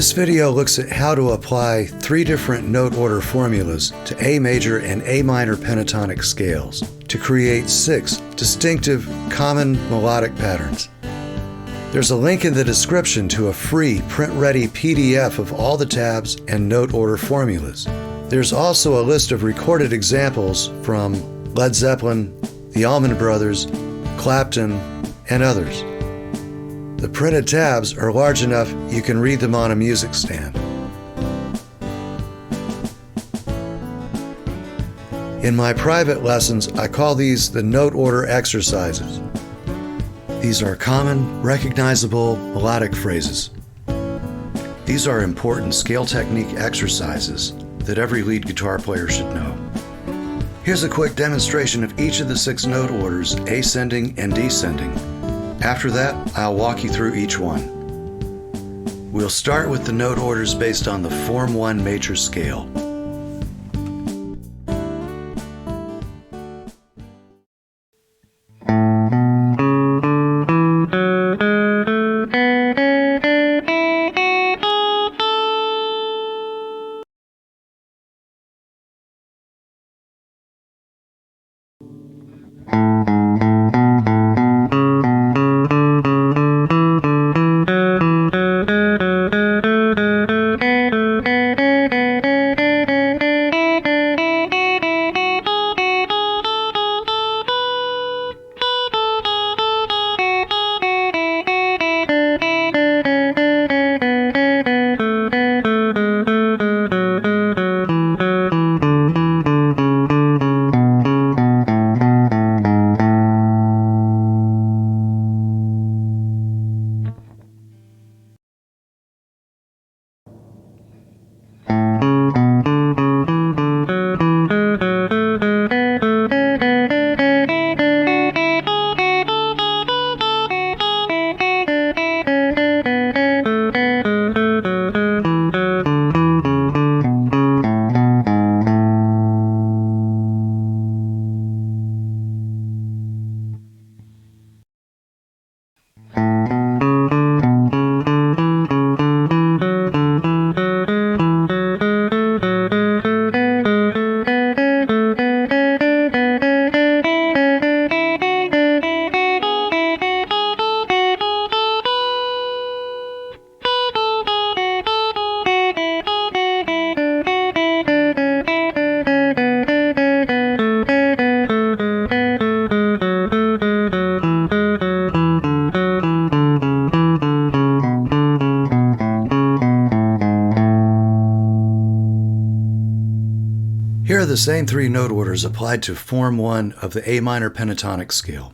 This video looks at how to apply 3 different note order formulas to A major and A minor pentatonic scales to create 6 distinctive, common melodic patterns. There's a link in the description to a free print-ready PDF of all the tabs and note order formulas. There's also a list of recorded examples from Led Zeppelin, the Allman Brothers, Clapton, and others. The printed tabs are large enough you can read them on a music stand. In my private lessons, I call these the note order exercises. These are common, recognizable melodic phrases. These are important scale technique exercises that every lead guitar player should know. Here's a quick demonstration of each of the 6 note orders, ascending and descending. After that, I'll walk you through each one. We'll start with the note orders based on the Form 1 major scale. Here are the same 3 note orders applied to Form 1 of the A minor pentatonic scale.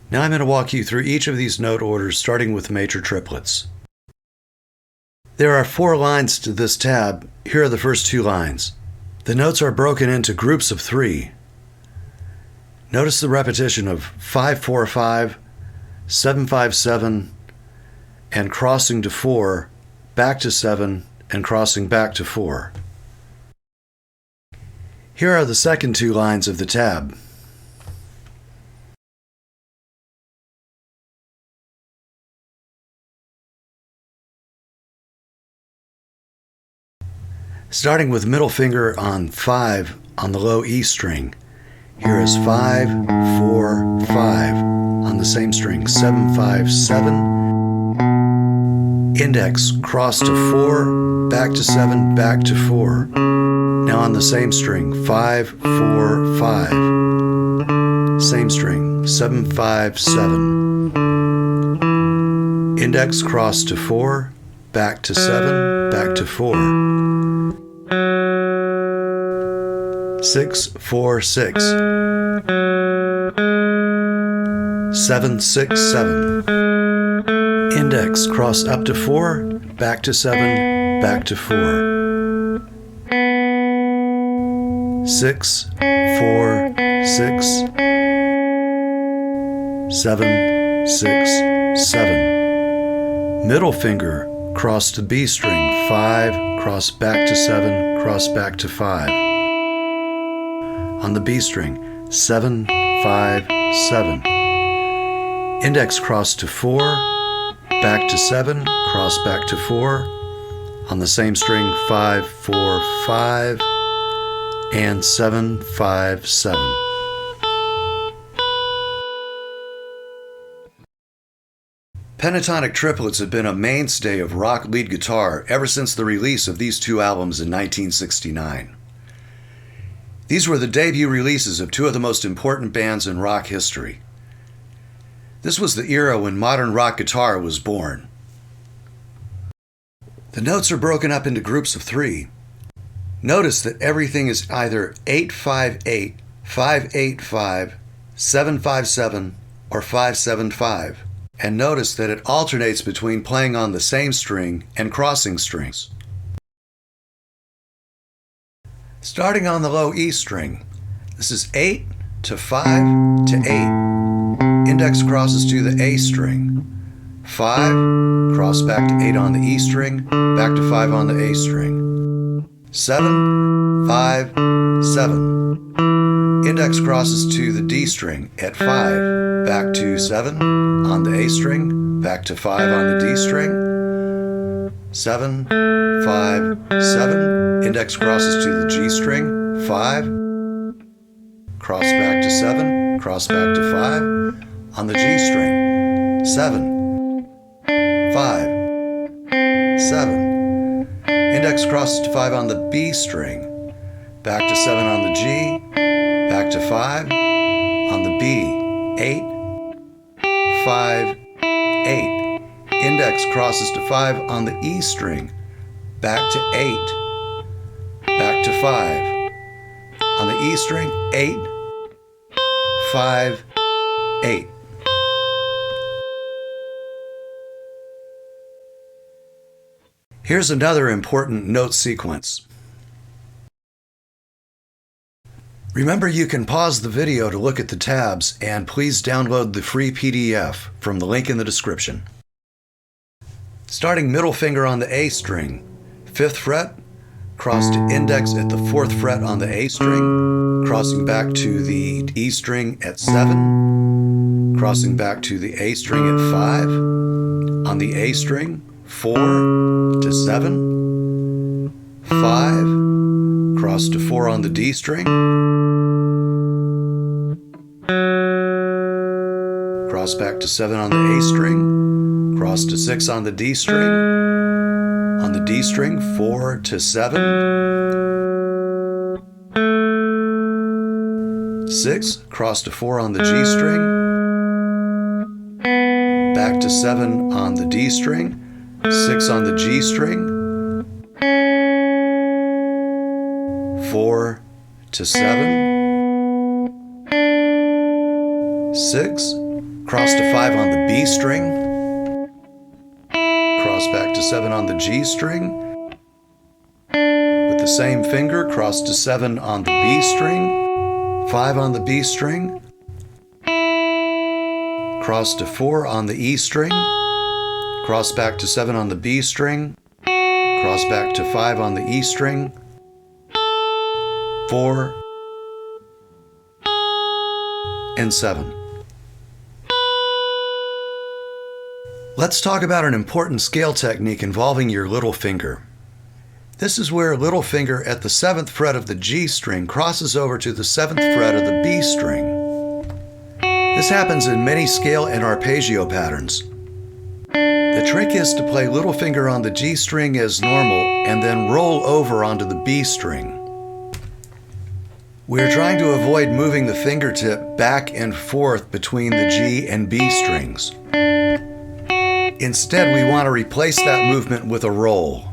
Now I'm going to walk you through each of these note orders, starting with major triplets. There are 4 lines to this tab. Here are the first 2 lines. The notes are broken into groups of 3. Notice the repetition of 5-4-5, 7-5-7, and crossing to 4, back to 7, and crossing back to 4. Here are the second 2 lines of the tab. Starting with middle finger on 5 on the low E string. Here is 5, 4, 5 on the same string, 7, 5, 7. Index cross to 4, back to 7, back to 4. Now on the same string, 5, 4, 5. Same string, 7, 5, 7. Index cross to 4, back to 7, back to 4. 6, 4, 6. 7, 6, 7. Index cross up to 4, back to 7, back to 4. 6, 4, 6. 7, 6, 7. Middle finger cross to B string, 5, cross back to 7, cross back to 5. On the B string, 7, 5, 7. Index cross to 4, back to 7, cross back to 4. On the same string, 5, 4, 5, and 7, 5, 7. Pentatonic Triplets have been a mainstay of rock lead guitar ever since the release of these two albums in 1969. These were the debut releases of two of the most important bands in rock history. This was the era when modern rock guitar was born. The notes are broken up into groups of 3. Notice that everything is either 8-5-8, 5-8-5, 7-5-7, or 5-7-5. And notice that it alternates between playing on the same string and crossing strings. Starting on the low E string, this is 8 to 5 to 8. Index crosses to the A string. 5, cross back to 8 on the E string, back to 5 on the A string. 7, 5, 7. Index crosses to the D string at 5, back to 7 on the A string, back to 5 on the D string. 7, 5, 7. Index crosses to the G string, 5. Cross back to 7, cross back to 5 on the G string. 7, 5, 7. Index crosses to 5 on the B string, back to 7 on the G, back to 5 on the B. 8, 5, 8. Index crosses to 5 on the E string, back to 8, back to 5. On the E string, 8, 5, 8. Here's another important note sequence. Remember, you can pause the video to look at the tabs, and please download the free PDF from the link in the description. Starting middle finger on the A string, 5th fret, cross to index at the 4th fret on the A string, crossing back to the E string at 7, crossing back to the A string at 5, on the A string, 4 to 7, 5, cross to 4 on the D string, cross back to 7 on the A string, cross to 6 on the D string, on the D string, 4 to 7, 6, cross to 4 on the G string, back to 7 on the D string, 6 on the G string, 4 to 7, 6, cross to 5 on the B string, cross back to 7 on the G string, with the same finger, cross to 7 on the B string, 5 on the B string, cross to 4 on the E string, cross back to 7 on the B string, cross back to 5 on the E string, 4, and 7. Let's talk about an important scale technique involving your little finger. This is where little finger at the 7th fret of the G string crosses over to the 7th fret of the B string. This happens in many scale and arpeggio patterns. The trick is to play little finger on the G string as normal and then roll over onto the B string. We're trying to avoid moving the fingertip back and forth between the G and B strings. Instead, we want to replace that movement with a roll.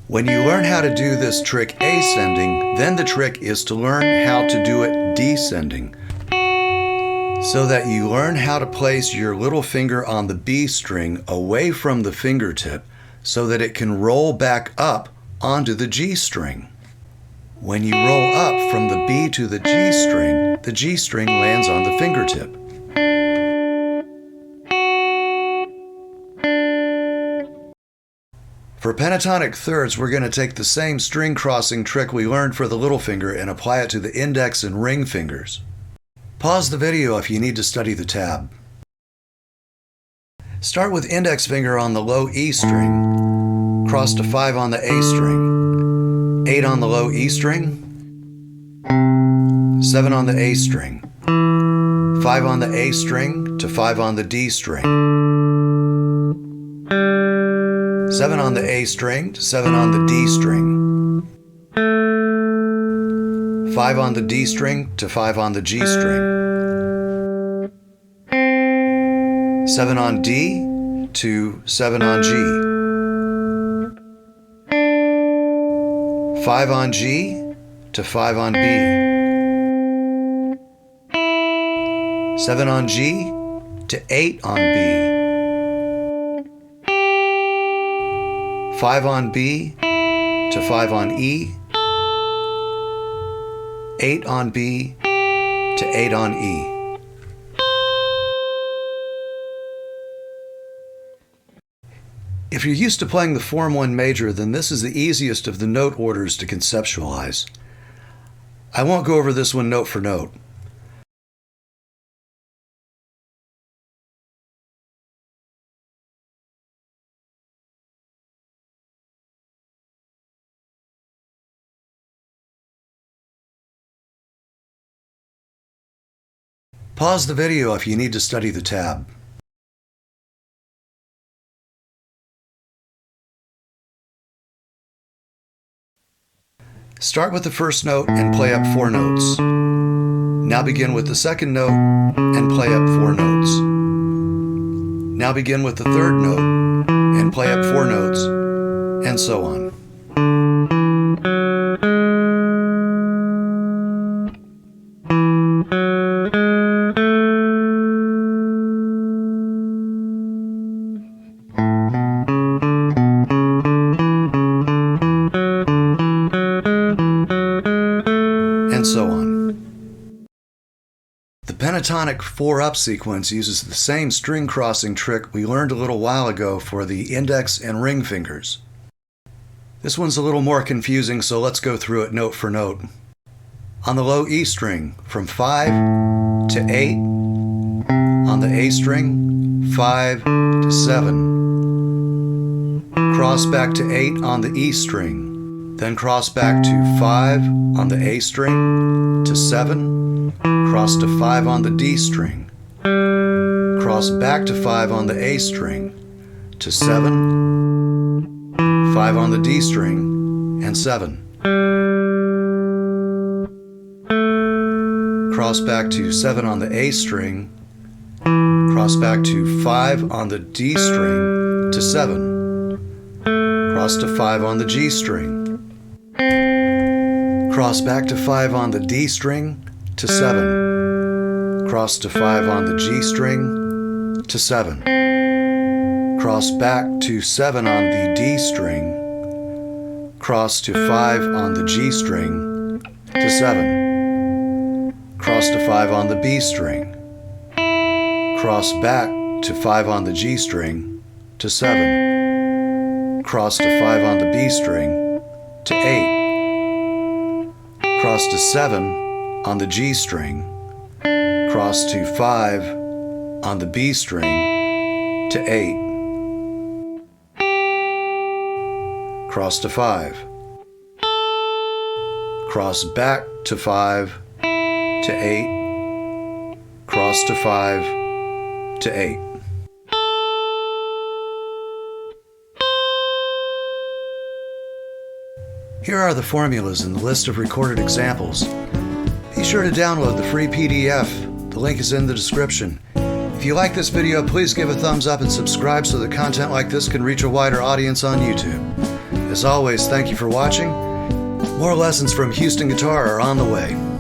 When you learn how to do this trick ascending, then the trick is to learn how to do it descending, so that you learn how to place your little finger on the B string away from the fingertip so that it can roll back up onto the G string. When you roll up from the B to the G string lands on the fingertip. For pentatonic thirds, we're going to take the same string crossing trick we learned for the little finger and apply it to the index and ring fingers. Pause the video if you need to study the tab. Start with index finger on the low E string, cross to 5 on the A string, 8 on the low E string, 7 on the A string, 5 on the A string to 5 on the D string, 7 on the A string to 7 on the D string, 5 on the D string to 5 on the G string, 7 on D to 7 on G, 5 on G to 5 on B, 7 on G to 8 on B, 5 on B to 5 on E, 8 on B to 8 on E. If you're used to playing the Form 1 major, then this is the easiest of the note orders to conceptualize. I won't go over this one note for note. Pause the video if you need to study the tab. Start with the first note and play up 4 notes. Now begin with the second note and play up 4 notes. Now begin with the third note and play up 4 notes, and so on. And so on. The Pentatonic Four Up sequence uses the same string crossing trick we learned a little while ago for the index and ring fingers. This one's a little more confusing, so let's go through it note for note. On the low E string, from 5 to 8. On the A string, 5 to 7. Cross back to 8 on the E string. Then cross back to 5 on the A string to 7, cross to 5 on the D string, cross back to 5 on the A string to 7, 5 on the D string, and 7. Cross back to 7 on the A string, cross back to 5 on the D string to 7, cross to 5 on the G string, cross back to 5 on the D string to 7, cross to 5 on the G string to 7, cross back to 7 on the D string, cross to 5 on the G string to 7, cross to 5 on the B string, cross back to 5 on the G string to 7, cross to 5 on the B string to 8, cross to 7 on the G string, cross to 5 on the B string to 8, cross to 5, cross back to 5 to 8, cross to 5 to 8. Here are the formulas and the list of recorded examples. Be sure to download the free PDF. The link is in the description. If you like this video, please give a thumbs up and subscribe so that content like this can reach a wider audience on YouTube. As always, thank you for watching. More lessons from Houston Guitar are on the way.